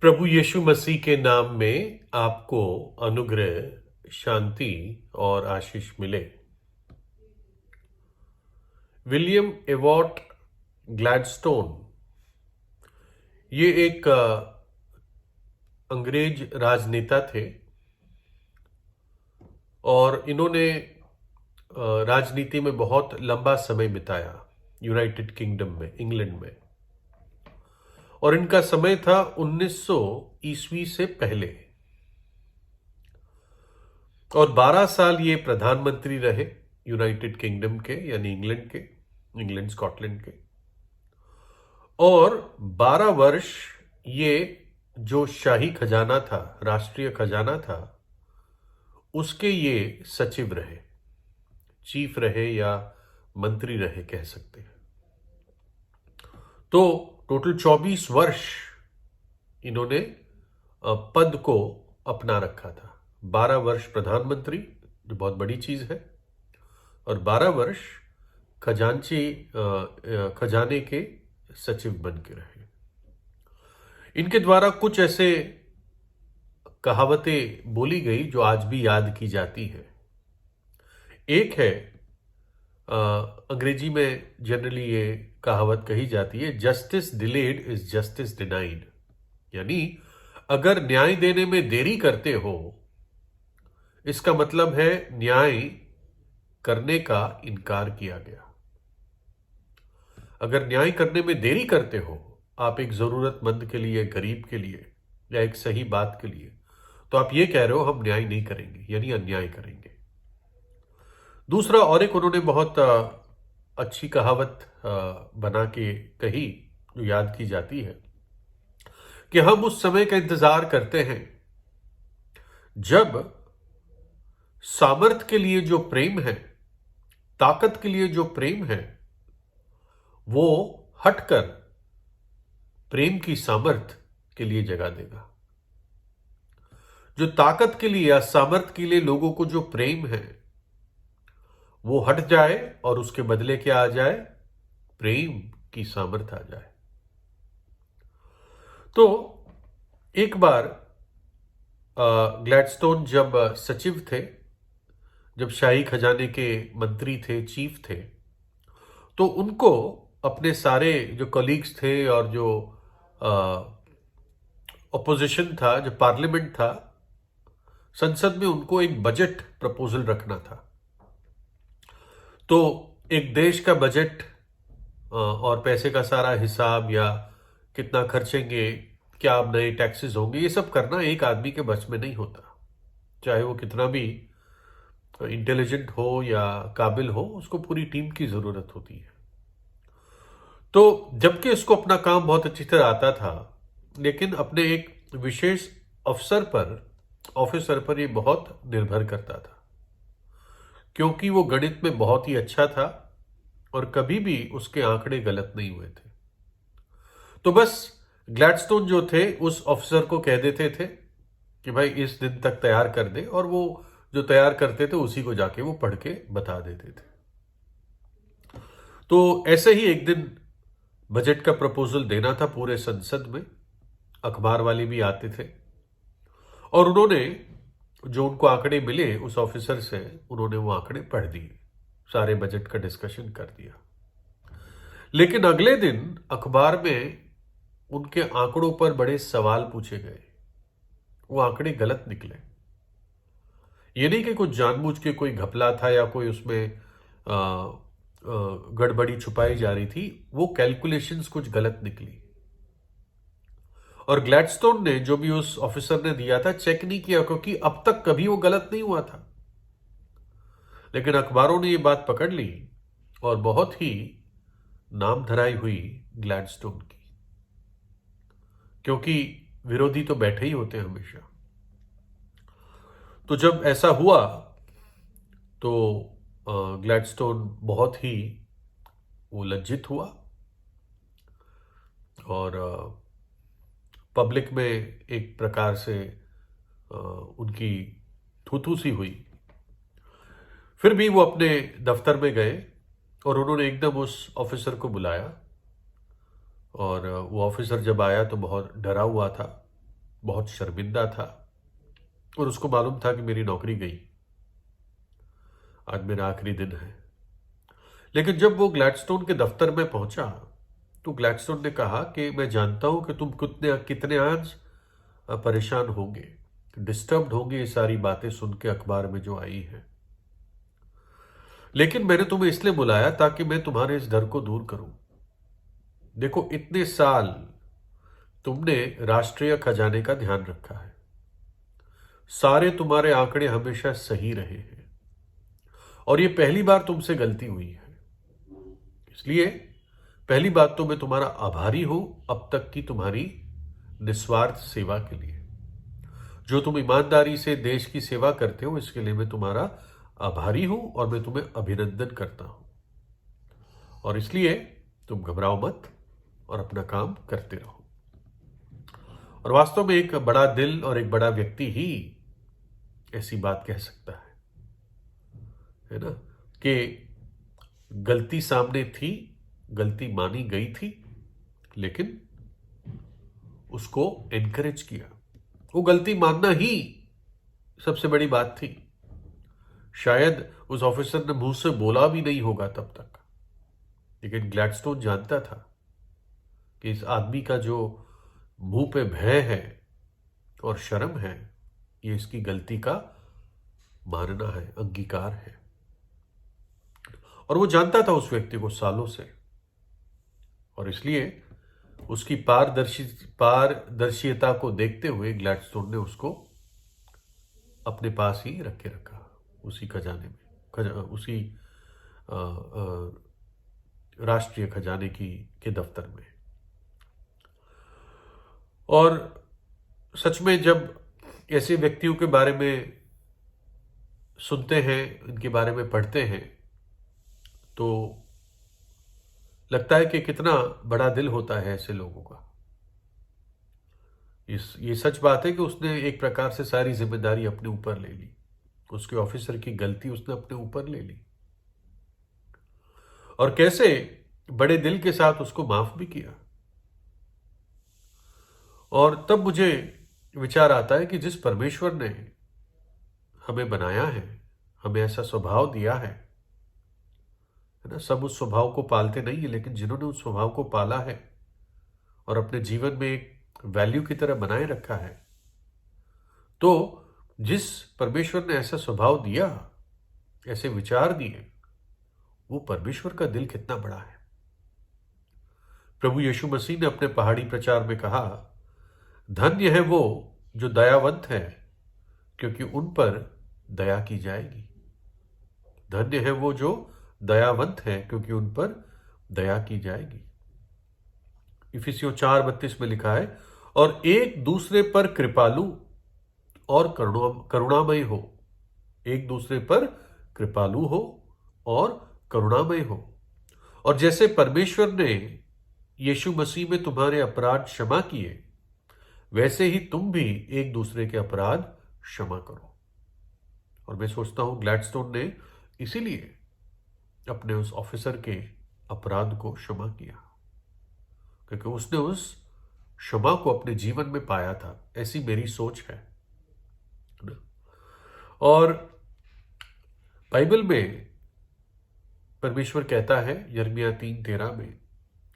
प्रभु यीशु मसीह के नाम में आपको अनुग्रह, शांति और आशीष मिले। विलियम एवॉट ग्लैडस्टोन ये एक अंग्रेज राजनेता थे और इन्होंने राजनीति में बहुत लंबा समय बिताया यूनाइटेड किंगडम में, इंग्लैंड में। और इनका समय था 1900 ईस्वी से पहले। और 12 साल ये प्रधानमंत्री रहे यूनाइटेड किंगडम के, यानी इंग्लैंड स्कॉटलैंड के। और 12 वर्ष ये जो शाही खजाना था, राष्ट्रीय खजाना था, उसके ये सचिव रहे, चीफ रहे या मंत्री रहे कह सकते हैं। तो टोटल 24 वर्ष इन्होंने पद को अपना रखा था। 12 वर्ष प्रधानमंत्री, जो बहुत बड़ी चीज है, और 12 वर्ष खजाने के सचिव बन के रहे। इनके द्वारा कुछ ऐसे कहावतें बोली गई जो आज भी याद की जाती है। एक है, अंग्रेजी में जनरली ये कहावत कही जाती है, justice delayed is justice denied. यानी अगर न्याय देने में देरी करते हो, इसका मतलब है न्याय करने का इनकार किया गया। अगर न्याय करने में देरी करते हो आप एक जरूरतमंद के लिए, गरीब के लिए, या एक सही बात के लिए, तो आप ये कह रहे हो हम न्याय नहीं करेंगे, यानी अन्याय करेंगे। दूसरा, और एक उन्होंने बहुत अच्छी कहावत बना के कही जो याद की जाती है कि हम उस समय का इंतजार करते हैं जब सामर्थ के लिए जो प्रेम है, ताकत के लिए जो प्रेम है, वो हटकर प्रेम की सामर्थ के लिए जगह देगा। जो ताकत के लिए या सामर्थ के लिए लोगों को जो प्रेम है वो हट जाए और उसके बदले क्या आ जाए? प्रेम की सामर्थ आ जाए। तो एक बार ग्लैडस्टोन जब सचिव थे, जब शाही खजाने के मंत्री थे, चीफ थे, तो उनको अपने सारे जो कलीग्स थे और जो ऑपोजिशन था, जो पार्लियामेंट था, संसद में उनको एक बजट प्रपोजल रखना था। तो एक देश का बजट और पैसे का सारा हिसाब, या कितना खर्चेंगे, क्या अब नए टैक्सेस होंगे, ये सब करना एक आदमी के बस में नहीं होता। चाहे वो कितना भी इंटेलिजेंट हो या काबिल हो, उसको पूरी टीम की जरूरत होती है। तो जबकि इसको अपना काम बहुत अच्छी तरह आता था, लेकिन अपने एक विशेष ऑफिसर पर ये बहुत निर्भर करता था, क्योंकि वो गणित में बहुत ही अच्छा था और कभी भी उसके आंकड़े गलत नहीं हुए थे। तो बस ग्लैडस्टोन जो थे उस ऑफिसर को कह देते थे कि भाई इस दिन तक तैयार कर दे, और वो जो तैयार करते थे उसी को जाके वो पढ़ के बता देते थे। तो ऐसे ही एक दिन बजट का प्रपोजल देना था पूरे संसद में, अखबार वाले भी आते थे, और उन्होंने जो उनको आंकड़े मिले उस ऑफिसर से, उन्होंने वो आंकड़े पढ़ दिए, सारे बजट का डिस्कशन कर दिया। लेकिन अगले दिन अखबार में उनके आंकड़ों पर बड़े सवाल पूछे गए। वो आंकड़े गलत निकले। ये नहीं कि कुछ जानबूझ के कोई घपला था या कोई उसमें गड़बड़ी छुपाई जा रही थी, वो कैलकुलेशंस कुछ गलत निकली। और ग्लैडस्टोन ने जो भी उस ऑफिसर ने दिया था चेक नहीं किया, क्योंकि अब तक कभी वो गलत नहीं हुआ था। लेकिन अखबारों ने ये बात पकड़ ली और बहुत ही नाम धराई हुई ग्लैडस्टोन की, क्योंकि विरोधी तो बैठे ही होते हैं हमेशा। तो जब ऐसा हुआ तो ग्लैडस्टोन बहुत ही वो लज्जित हुआ और पब्लिक में एक प्रकार से उनकी थू सी हुई। फिर भी वो अपने दफ्तर में गए और उन्होंने एकदम उस ऑफिसर को बुलाया, और वो ऑफिसर जब आया तो बहुत डरा हुआ था, बहुत शर्मिंदा था और उसको मालूम था कि मेरी नौकरी गई, आज मेरा आखिरी दिन है। लेकिन जब वो ग्लैडस्टोन के दफ्तर में पहुंचा तो ग्लैडस्टोन ने कहा कि मैं जानता हूं कि तुम कितने कितने आज परेशान होंगे, डिस्टर्ब्ड होंगे ये सारी बातें सुन के अखबार में जो आई है, लेकिन मैंने तुम्हें इसलिए बुलाया ताकि मैं तुम्हारे इस डर को दूर करूं। देखो, इतने साल तुमने राष्ट्रीय खजाने का ध्यान रखा है, सारे तुम्हारे आंकड़े हमेशा सही रहे हैं और ये पहली बार तुमसे गलती हुई है। इसलिए पहली बात तो मैं तुम्हारा आभारी हूं अब तक की तुम्हारी निस्वार्थ सेवा के लिए। जो तुम ईमानदारी से देश की सेवा करते हो इसके लिए मैं तुम्हारा आभारी हूं और मैं तुम्हें अभिनंदन करता हूं, और इसलिए तुम घबराओ मत और अपना काम करते रहो। और वास्तव में एक बड़ा दिल और एक बड़ा व्यक्ति ही ऐसी बात कह सकता है ना, कि गलती सामने थी, गलती मानी गई थी, लेकिन उसको एनकरेज किया। वो गलती मानना ही सबसे बड़ी बात थी। शायद उस ऑफिसर ने मुंह से बोला भी नहीं होगा तब तक, लेकिन ग्लैडस्टोन जानता था कि इस आदमी का जो मुंह पे भय है और शर्म है, ये इसकी गलती का मानना है, अंगीकार है। और वो जानता था उस व्यक्ति को सालों से, और इसलिए उसकी पारदर्शिता को देखते हुए ग्लैडस्टोन ने उसको अपने पास ही रख के रखा, उसी खजाने में, उसी राष्ट्रीय खजाने के दफ्तर में। और सच में जब ऐसे व्यक्तियों के बारे में सुनते हैं, इनके बारे में पढ़ते हैं, तो लगता है कि कितना बड़ा दिल होता है ऐसे लोगों का। ये सच बात है कि उसने एक प्रकार से सारी जिम्मेदारी अपने ऊपर ले ली, उसके ऑफिसर की गलती उसने अपने ऊपर ले ली, और कैसे बड़े दिल के साथ उसको माफ भी किया। और तब मुझे विचार आता है कि जिस परमेश्वर ने हमें बनाया है, हमें ऐसा स्वभाव दिया है ना, सब उस स्वभाव को पालते नहीं है, लेकिन जिन्होंने उस स्वभाव को पाला है और अपने जीवन में एक वैल्यू की तरह बनाए रखा है, तो जिस परमेश्वर ने ऐसा स्वभाव दिया, ऐसे विचार दिए, वो परमेश्वर का दिल कितना बड़ा है। प्रभु यीशु मसीह ने अपने पहाड़ी प्रचार में कहा, धन्य है वो जो दयावंत है क्योंकि उन पर दया की जाएगी। धन्य है वो जो दयावंत है क्योंकि उन पर दया की जाएगी। इफिसियों 4:32 में लिखा है, और एक दूसरे पर कृपालु और करुणामय हो। एक दूसरे पर कृपालु हो और करुणामय हो। और जैसे परमेश्वर ने यीशु मसीह में तुम्हारे अपराध क्षमा किए, वैसे ही तुम भी एक दूसरे के अपराध क्षमा करो। और मैं सोचता हूं ग्लैडस्टोन ने इसीलिए अपने उस ऑफिसर के अपराध को क्षमा किया, क्योंकि उसने उस क्षमा को अपने जीवन में पाया था। ऐसी मेरी सोच है। और बाइबल में परमेश्वर कहता है यिर्मयाह 3:13 में,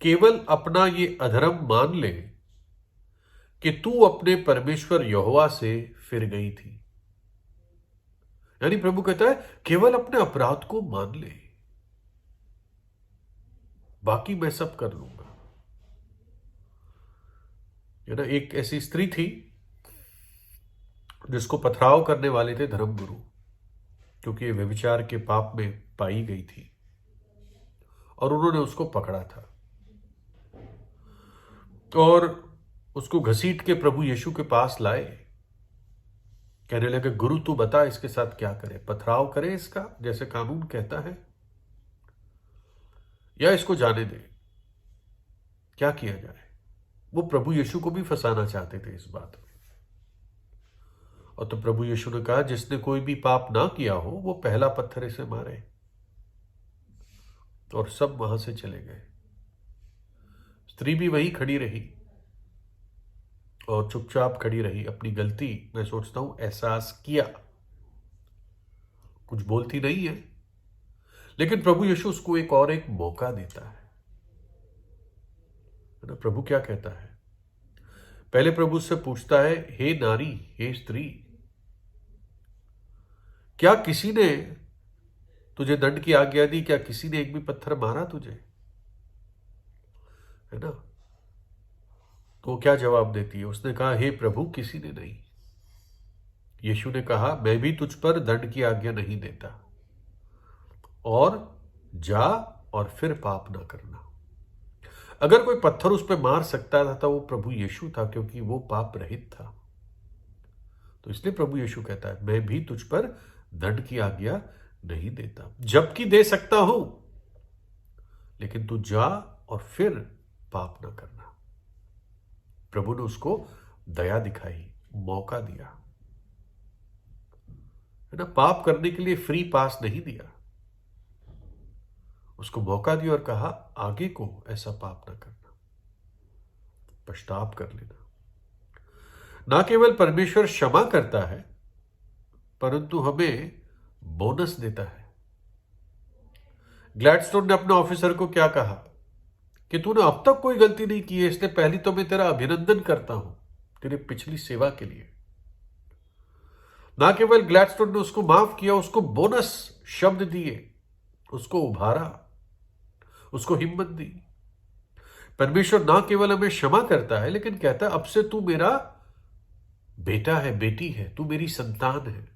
केवल अपना ये अधर्म मान ले कि तू अपने परमेश्वर यहोवा से फिर गई थी। यानी प्रभु कहता है केवल अपने अपराध को मान ले, बाकी मैं सब कर लूंगा। एक ऐसी स्त्री थी जिसको पथराव करने वाले थे धर्मगुरु, क्योंकि ये व्यभिचार के पाप में पाई गई थी, और उन्होंने उसको पकड़ा था और उसको घसीट के प्रभु यीशु के पास लाए। कहने लगे, गुरु तू बता इसके साथ क्या करे, पथराव करे इसका जैसे कानून कहता है, या इसको जाने दे, क्या किया जाए। वो प्रभु यीशु को भी फंसाना चाहते थे इस बात में। और तो प्रभु यीशु ने कहा, जिसने कोई भी पाप ना किया हो वो पहला पत्थर इसे मारे। और सब वहां से चले गए। स्त्री भी वहीं खड़ी रही और चुपचाप खड़ी रही, अपनी गलती मैं सोचता हूं एहसास किया, कुछ बोलती नहीं है, लेकिन प्रभु यीशु उसको एक मौका देता है ना। प्रभु क्या कहता है? पहले प्रभु उससे पूछता है, हे नारी, हे स्त्री, क्या किसी ने तुझे दंड की आज्ञा दी? क्या किसी ने एक भी पत्थर मारा तुझे? है ना। तो क्या जवाब देती है? उसने कहा, हे प्रभु, किसी ने नहीं। यीशु ने कहा, मैं भी तुझ पर दंड की आज्ञा नहीं देता, और जा और फिर पाप ना करना। अगर कोई पत्थर उस पर मार सकता था तो वो प्रभु यीशु था, क्योंकि वो पाप रहित था। तो इसलिए प्रभु यीशु कहता है, मैं भी तुझ पर दंड की आज्ञा नहीं देता, जबकि दे सकता हूं, लेकिन तू जा और फिर पाप ना करना। प्रभु ने उसको दया दिखाई, मौका दिया, है ना। पाप करने के लिए फ्री पास नहीं दिया, उसको मौका दिया और कहा, आगे को ऐसा पाप ना करना, पश्चाताप कर लेना। ना केवल परमेश्वर क्षमा करता है, परंतु हमें बोनस देता है। ग्लैडस्टोन ने अपने ऑफिसर को क्या कहा कि तूने अब तक कोई गलती नहीं की है, इसलिए पहले तो मैं तेरा अभिनंदन करता हूं तेरे पिछली सेवा के लिए। ना केवल ग्लैडस्टोन ने उसको माफ किया, उसको बोनस शब्द दिए, उसको उभारा, उसको हिम्मत दी। परमेश्वर ना केवल हमें क्षमा करता है, लेकिन कहता है, अब से तू मेरा बेटा है, बेटी है, तू मेरी संतान है।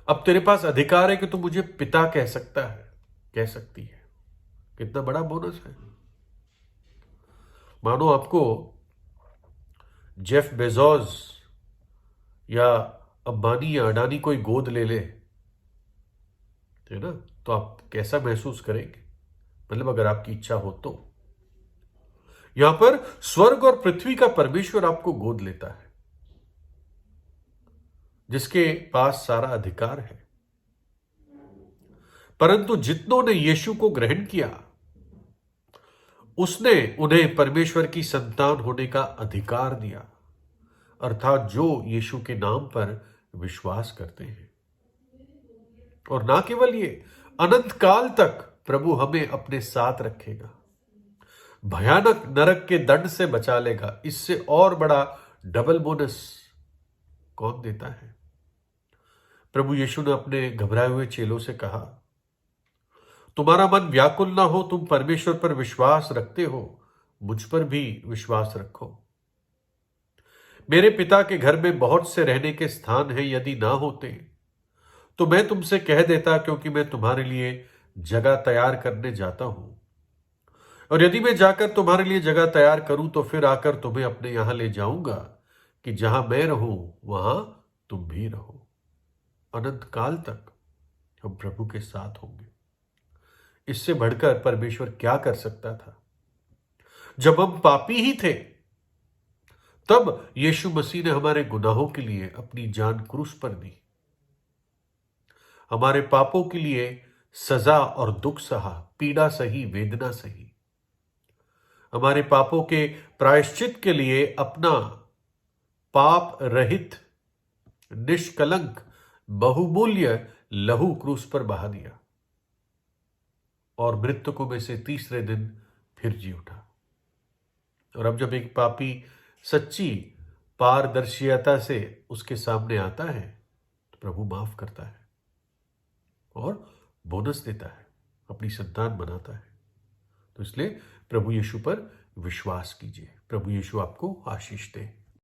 अब तेरे पास अधिकार है कि तू मुझे पिता कह सकता है, कह सकती है। कितना बड़ा बोनस है। मानो आपको जेफ बेजोस या अंबानी या अडानी कोई गोद ले ले, है ना, तो आप कैसा महसूस करेंगे? मतलब अगर आपकी इच्छा हो तो। यहां पर स्वर्ग और पृथ्वी का परमेश्वर आपको गोद लेता है, जिसके पास सारा अधिकार है। परंतु जितनों ने यीशु को ग्रहण किया, उसने उन्हें परमेश्वर की संतान होने का अधिकार दिया, अर्थात जो यीशु के नाम पर विश्वास करते हैं। और ना केवल ये, अनंत काल तक प्रभु हमें अपने साथ रखेगा, भयानक नरक के दंड से बचा लेगा। इससे और बड़ा डबल बोनस कौन देता है? प्रभु यीशु ने अपने घबराए हुए चेलों से कहा, तुम्हारा मन व्याकुल ना हो, तुम परमेश्वर पर विश्वास रखते हो, मुझ पर भी विश्वास रखो। मेरे पिता के घर में बहुत से रहने के स्थान हैं, यदि ना होते तो मैं तुमसे कह देता, क्योंकि मैं तुम्हारे लिए जगह तैयार करने जाता हूं। और यदि मैं जाकर तुम्हारे लिए जगह तैयार करूं तो फिर आकर तुम्हें अपने यहां ले जाऊंगा, कि जहां मैं रहूं वहां तुम भी रहो। अनंत काल तक हम प्रभु के साथ होंगे। इससे बढ़कर परमेश्वर क्या कर सकता था? जब हम पापी ही थे, तब यीशु मसीह ने हमारे गुनाहों के लिए अपनी जान क्रूस पर दी, हमारे पापों के लिए सजा और दुख सहा, पीड़ा सही, वेदना सही। हमारे पापों के प्रायश्चित के लिए अपना पाप रहित, निष्कलंक, बहुमूल्य लहू क्रूस पर बहा दिया, और मृतकों में से तीसरे दिन फिर जी उठा। और अब जब एक पापी सच्ची पारदर्शिता से उसके सामने आता है, तो प्रभु माफ करता है और बोनस देता है, अपनी संतान बनाता है। तो इसलिए प्रभु यीशु पर विश्वास कीजिए। प्रभु यीशु आपको आशीष दे।